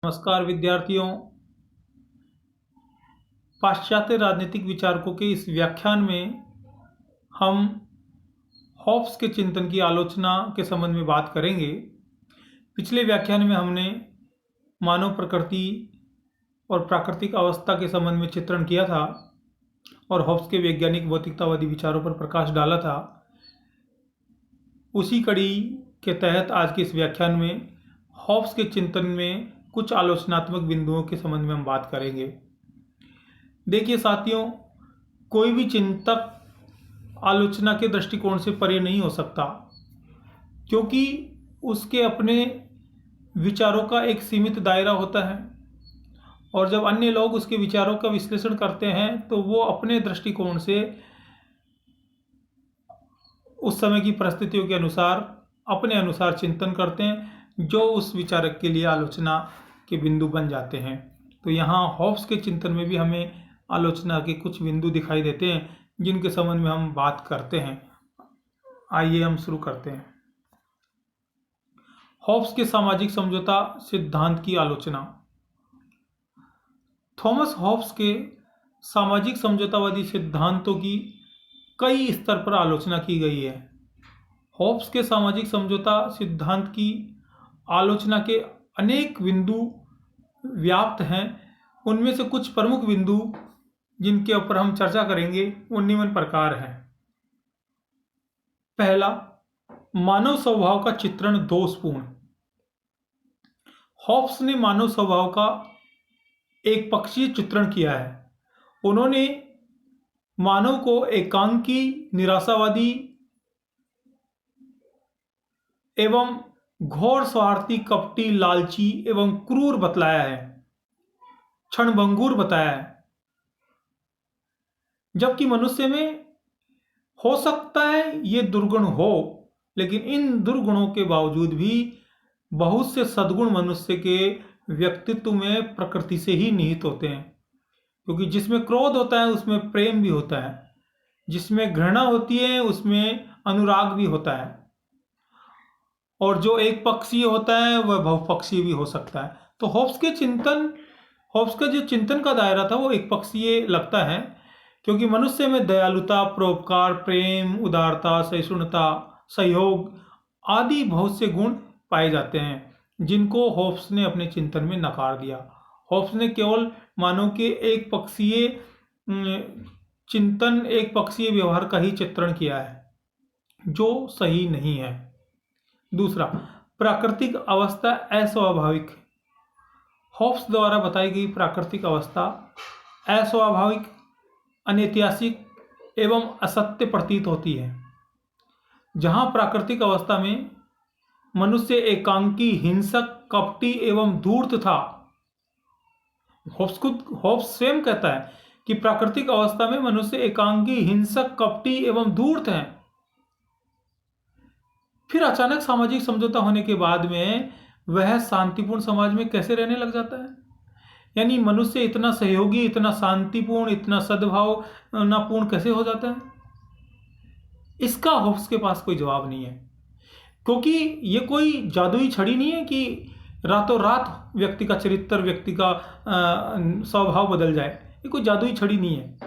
नमस्कार विद्यार्थियों। पाश्चात्य राजनीतिक विचारकों के इस व्याख्यान में हम हॉब्स के चिंतन की आलोचना के संबंध में बात करेंगे। पिछले व्याख्यान में हमने मानव प्रकृति और प्राकृतिक अवस्था के संबंध में चित्रण किया था और हॉब्स के वैज्ञानिक भौतिकतावादी विचारों पर प्रकाश डाला था। उसी कड़ी के तहत आज के इस व्याख्यान में हॉब्स के चिंतन में कुछ आलोचनात्मक बिंदुओं के संबंध में हम बात करेंगे। देखिए साथियों, कोई भी चिंतक आलोचना के दृष्टिकोण से परे नहीं हो सकता, क्योंकि उसके अपने विचारों का एक सीमित दायरा होता है और जब अन्य लोग उसके विचारों का विश्लेषण करते हैं तो वो अपने दृष्टिकोण से उस समय की परिस्थितियों के अनुसार अपने अनुसार चिंतन करते हैं, जो उस विचारक के लिए आलोचना के बिंदु बन जाते हैं। तो यहाँ हॉब्स के चिंतन में भी हमें आलोचना के कुछ बिंदु दिखाई देते हैं जिनके संबंध में हम बात करते हैं। आइए हम शुरू करते हैं। हॉब्स के सामाजिक समझौता सिद्धांत की आलोचना। थॉमस हॉब्स के सामाजिक समझौतावादी सिद्धांतों की कई स्तर पर आलोचना की गई है। हॉब्स के सामाजिक समझौता सिद्धांत की आलोचना के अनेक बिंदु व्याप्त हैं। उनमें से कुछ प्रमुख बिंदु जिनके ऊपर हम चर्चा करेंगे वो निम्न प्रकार हैं। पहला, मानव स्वभाव का चित्रण दोषपूर्ण। हॉब्स ने मानव स्वभाव का एक पक्षीय चित्रण किया है। उन्होंने मानव को एकांकी, निराशावादी एवं घोर स्वार्थी, कपटी, लालची एवं क्रूर बतलाया है, क्षणभंगुर बताया है। जबकि मनुष्य में हो सकता है ये दुर्गुण हो, लेकिन इन दुर्गुणों के बावजूद भी बहुत से सद्गुण मनुष्य के व्यक्तित्व में प्रकृति से ही निहित होते हैं। क्योंकि जिसमें क्रोध होता है उसमें प्रेम भी होता है, जिसमें घृणा होती है उसमें अनुराग भी होता है, और जो एक पक्षीय होता है वह बहुपक्षीय भी हो सकता है। तो हॉब्स का जो चिंतन का दायरा था वो एक पक्षीय लगता है, क्योंकि मनुष्य में दयालुता, परोपकार, प्रेम, उदारता, सहिष्णुता, सहयोग आदि बहुत से गुण पाए जाते हैं जिनको हॉब्स ने अपने चिंतन में नकार दिया। हॉब्स ने केवल मानव के एक पक्षीय चिंतन, एक पक्षीय व्यवहार का ही चित्रण किया है, जो सही नहीं है। दूसरा, प्राकृतिक अवस्था अस्वाभाविक। हॉब्स द्वारा बताई गई प्राकृतिक अवस्था अस्वाभाविक, अनैतिहासिक एवं असत्य प्रतीत होती है। जहां प्राकृतिक अवस्था में मनुष्य एकांकी, हिंसक, कपटी एवं धूर्त था। हॉब्स स्वयं कहता है कि प्राकृतिक अवस्था में मनुष्य एकांकी, हिंसक, कपटी एवं धूर्त है। फिर अचानक सामाजिक समझौता होने के बाद में वह शांतिपूर्ण समाज में कैसे रहने लग जाता है। यानी मनुष्य इतना सहयोगी, इतना शांतिपूर्ण, इतना सद्भावनापूर्ण कैसे हो जाता है। इसका हॉब्स के पास कोई जवाब नहीं है, क्योंकि ये कोई जादुई छड़ी नहीं है कि रातों रात व्यक्ति का चरित्र, व्यक्ति का स्वभाव बदल जाए। ये कोई जादुई छड़ी नहीं है।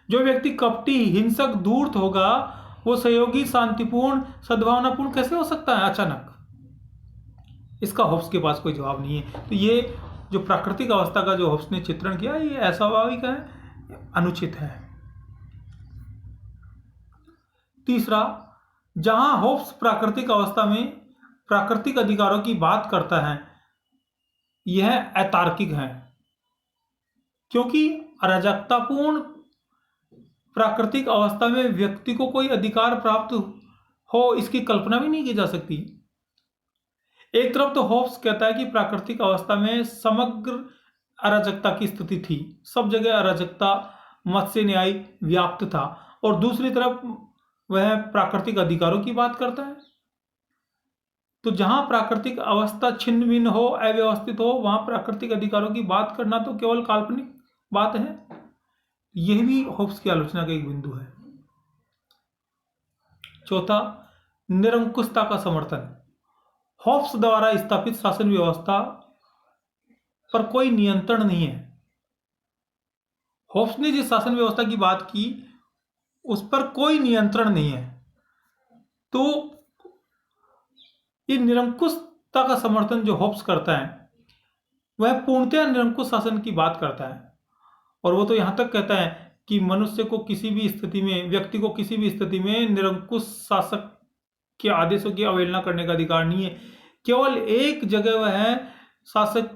जो व्यक्ति कपटी, हिंसक, धूर्त होगा वो सहयोगी, शांतिपूर्ण, सद्भावनापूर्ण कैसे हो सकता है अचानक। इसका हॉब्स के पास कोई जवाब नहीं है। तो ये जो प्राकृतिक अवस्था का जो हॉब्स ने चित्रण किया ये अस्वाभाविक है, अनुचित है। तीसरा, जहां हॉब्स प्राकृतिक अवस्था में प्राकृतिक अधिकारों की बात करता है यह अतार्किक है, क्योंकि अराजकतापूर्ण प्राकृतिक अवस्था में व्यक्ति को कोई अधिकार प्राप्त हो इसकी कल्पना भी नहीं की जा सकती। एक तरफ तो हॉब्स कहता है कि प्राकृतिक अवस्था में समग्र अराजकता की स्थिति थी, सब जगह अराजकता, मत्स्य न्याय व्याप्त था, और दूसरी तरफ वह प्राकृतिक अधिकारों की बात करता है। तो जहां प्राकृतिक अवस्था छिन्न भिन्न हो, अव्यवस्थित हो, वहां प्राकृतिक अधिकारों की बात करना तो केवल काल्पनिक बात है। यह भी हॉब्स की आलोचना का एक बिंदु है। चौथा, निरंकुशता का समर्थन। हॉब्स द्वारा स्थापित शासन व्यवस्था पर कोई नियंत्रण नहीं है। होब्स ने जिस शासन व्यवस्था की बात की उस पर कोई नियंत्रण नहीं है। तो ये निरंकुशता का समर्थन जो होब्स करता है वह पूर्णतया निरंकुश शासन की बात करता है। और वो तो यहां तक कहता है कि मनुष्य को किसी भी स्थिति में, व्यक्ति को किसी भी स्थिति में निरंकुश शासक के आदेशों की अवहेलना करने का अधिकार नहीं है। केवल एक जगह वह शासक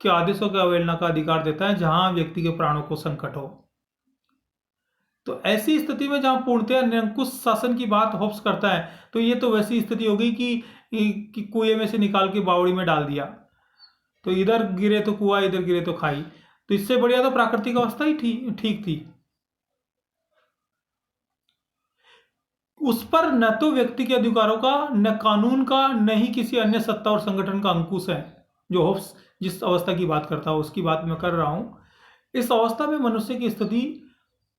के आदेशों की अवहेलना का अधिकार देता है जहां व्यक्ति के प्राणों को संकट हो। तो ऐसी स्थिति में जहां पूर्णतया निरंकुश शासन की बात होब्स करता है तो ये तो वैसी स्थिति हो गई कि कुएं में से निकाल के बावड़ी में डाल दिया, तो इधर गिरे तो कुआं, इधर गिरे तो खाई। तो इससे बढ़िया तो प्राकृतिक अवस्था ही ठीक थी। उस पर न तो व्यक्ति के अधिकारों का, न कानून का, न ही किसी अन्य सत्ता और संगठन का अंकुश है। जो होब्स जिस अवस्था की बात करता है उसकी बात मैं कर रहा हूं। इस अवस्था में मनुष्य की स्थिति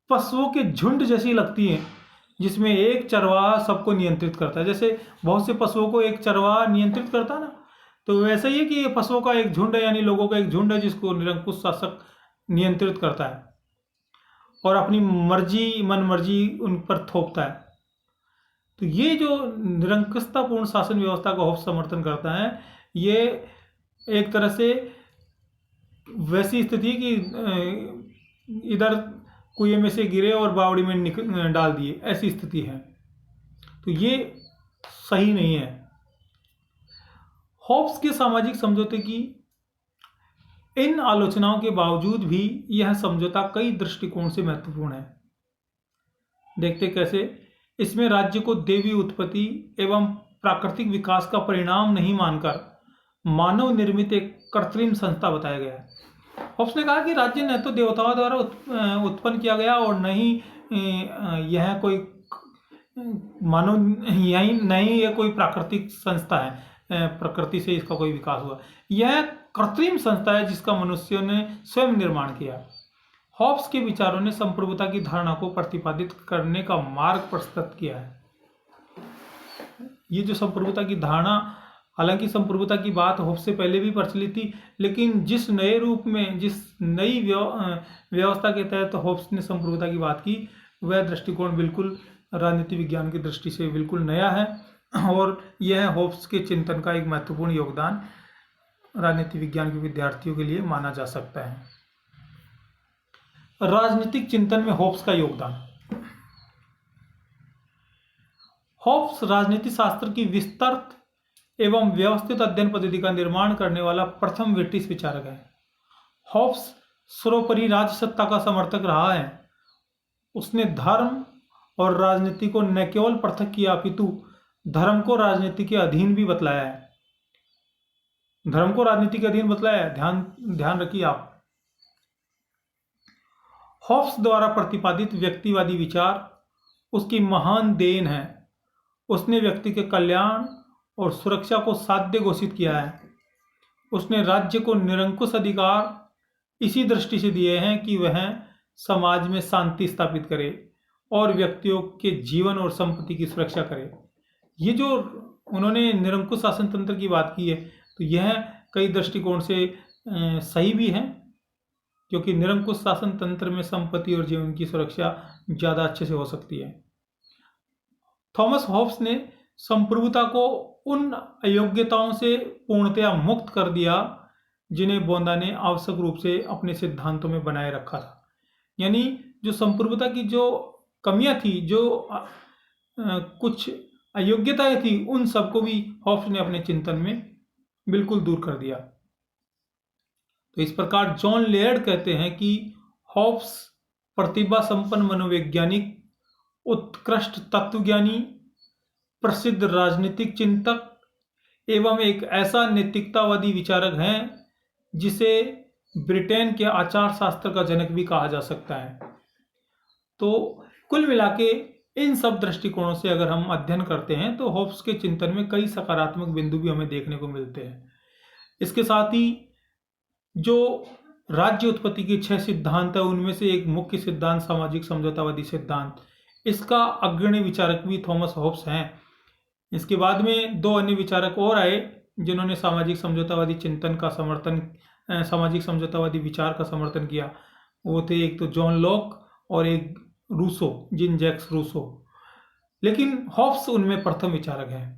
पशुओं के झुंड जैसी लगती है जिसमें एक चरवाहा सबको नियंत्रित करता है। जैसे बहुत से पशुओं को एक चरवाहा नियंत्रित करता है ना, तो वैसा ही है कि ये पशुओं का एक झुंड है, यानी लोगों का एक झुंड है जिसको निरंकुश शासक नियंत्रित करता है और अपनी मर्जी, मन मर्जी उन पर थोपता है। तो ये जो निरंकुशतापूर्ण शासन व्यवस्था का होब्स समर्थन करता है, ये एक तरह से वैसी स्थिति कि इधर कुएं में से गिरे और बावड़ी में डाल दिए, ऐसी स्थिति है। तो ये सही नहीं है। होब्स के सामाजिक समझौते की इन आलोचनाओं के बावजूद भी यह समझौता कई दृष्टिकोण से महत्वपूर्ण है। देखते कैसे। इसमें राज्य को देवी उत्पत्ति एवं प्राकृतिक विकास का परिणाम नहीं मानकर मानव निर्मित एक कृत्रिम संस्था बताया गया है। होब्स ने कहा कि राज्य न तो देवताओं द्वारा उत्पन्न किया गया और न ही यह कोई मानव, यही नहीं यह कोई प्राकृतिक संस्था है, प्रकृति से इसका कोई विकास हुआ। यह कृत्रिम संस्था है जिसका मनुष्यों ने स्वयं निर्माण किया। होब्स के विचारों ने संप्रभुता की धारणा को प्रतिपादित करने का मार्ग प्रस्तुत किया है। ये जो संप्रभुता की धारणा, हालांकि संप्रभुता की बात होब्स से पहले भी प्रचलित थी, लेकिन जिस नए रूप में, जिस नई व्यवस्था के तहत होब्स ने संप्रभुता की बात की, वह दृष्टिकोण बिल्कुल राजनीति विज्ञान की दृष्टि से बिल्कुल नया है और यह होब्स के चिंतन का एक महत्वपूर्ण योगदान राजनीति विज्ञान के विद्यार्थियों के लिए माना जा सकता है। राजनीतिक चिंतन में होब्स का योगदान। होब्स राजनीति शास्त्र की विस्तृत एवं व्यवस्थित अध्ययन पद्धति का निर्माण करने वाला प्रथम ब्रिटिश विचारक है। होब्स सर्वोपरि राज्य सत्ता का समर्थक रहा है। उसने धर्म और राजनीति को न केवल पृथक किया अपितु धर्म को राजनीति के अधीन भी बतलाया है। धर्म को राजनीति के अधीन बतलाया है, ध्यान रखिए आप। होब्स द्वारा प्रतिपादित व्यक्तिवादी विचार उसकी महान देन है। उसने व्यक्ति के कल्याण और सुरक्षा को साध्य घोषित किया है। उसने राज्य को निरंकुश अधिकार इसी दृष्टि से दिए हैं कि वह समाज में शांति स्थापित करे और व्यक्तियों के जीवन और संपत्ति की सुरक्षा करे। ये जो उन्होंने निरंकुश शासन तंत्र की बात की है, तो यह कई दृष्टिकोण से सही भी है, क्योंकि निरंकुश शासन तंत्र में संपत्ति और जीवन की सुरक्षा ज़्यादा अच्छे से हो सकती है। थॉमस होब्स ने संप्रभुता को उन अयोग्यताओं से पूर्णतया मुक्त कर दिया जिन्हें बोंदा ने आवश्यक रूप से अपने सिद्धांतों में बनाए रखा था। यानी जो संप्रभुता की जो कमियां थी, जो कुछ अयोग्यताएं थी, उन सबको भी होब्स ने अपने चिंतन में बिल्कुल दूर कर दिया। तो इस प्रकार जॉन लेयर्ड कहते हैं कि होब्स प्रतिभा संपन्न मनोवैज्ञानिक, उत्कृष्ट तत्वज्ञानी, प्रसिद्ध राजनीतिक चिंतक एवं एक ऐसा नैतिकतावादी विचारक हैं जिसे ब्रिटेन के आचार शास्त्र का जनक भी कहा जा सकता है। तो कुल मिलाके इन सब दृष्टिकोणों से अगर हम अध्ययन करते हैं तो होब्स के चिंतन में कई सकारात्मक बिंदु भी हमें देखने को मिलते हैं। इसके साथ ही जो राज्य उत्पत्ति के 6 सिद्धांत है, उनमें से एक मुख्य सिद्धांत सामाजिक समझौतावादी सिद्धांत, इसका अग्रणी विचारक भी थॉमस होब्स हैं। इसके बाद में 2 अन्य विचारक और आए जिन्होंने सामाजिक समझौतावादी चिंतन का समर्थन सामाजिक समझौतावादी विचार का समर्थन किया वो थे एक तो जॉन लॉक और एक रूसो, जीन जैक्स रूसो। लेकिन हॉब्स उनमें प्रथम विचारक हैं।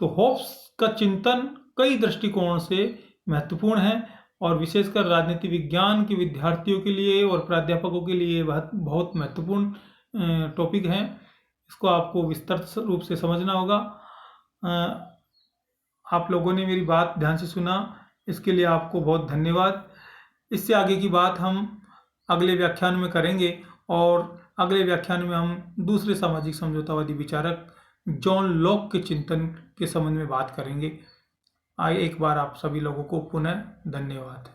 तो हॉब्स का चिंतन कई दृष्टिकोण से महत्वपूर्ण है और विशेषकर राजनीति विज्ञान के विद्यार्थियों के लिए और प्राध्यापकों के लिए बहुत महत्वपूर्ण टॉपिक है। इसको आपको विस्तृत रूप से समझना होगा। आप लोगों ने मेरी बात ध्यान से सुना, इसके लिए आपको बहुत धन्यवाद। इससे आगे की बात हम अगले व्याख्यान में करेंगे और अगले व्याख्यान में हम दूसरे सामाजिक समझौतावादी विचारक जॉन लॉक के चिंतन के संबंध में बात करेंगे। आइए एक बार आप सभी लोगों को पुनः धन्यवाद।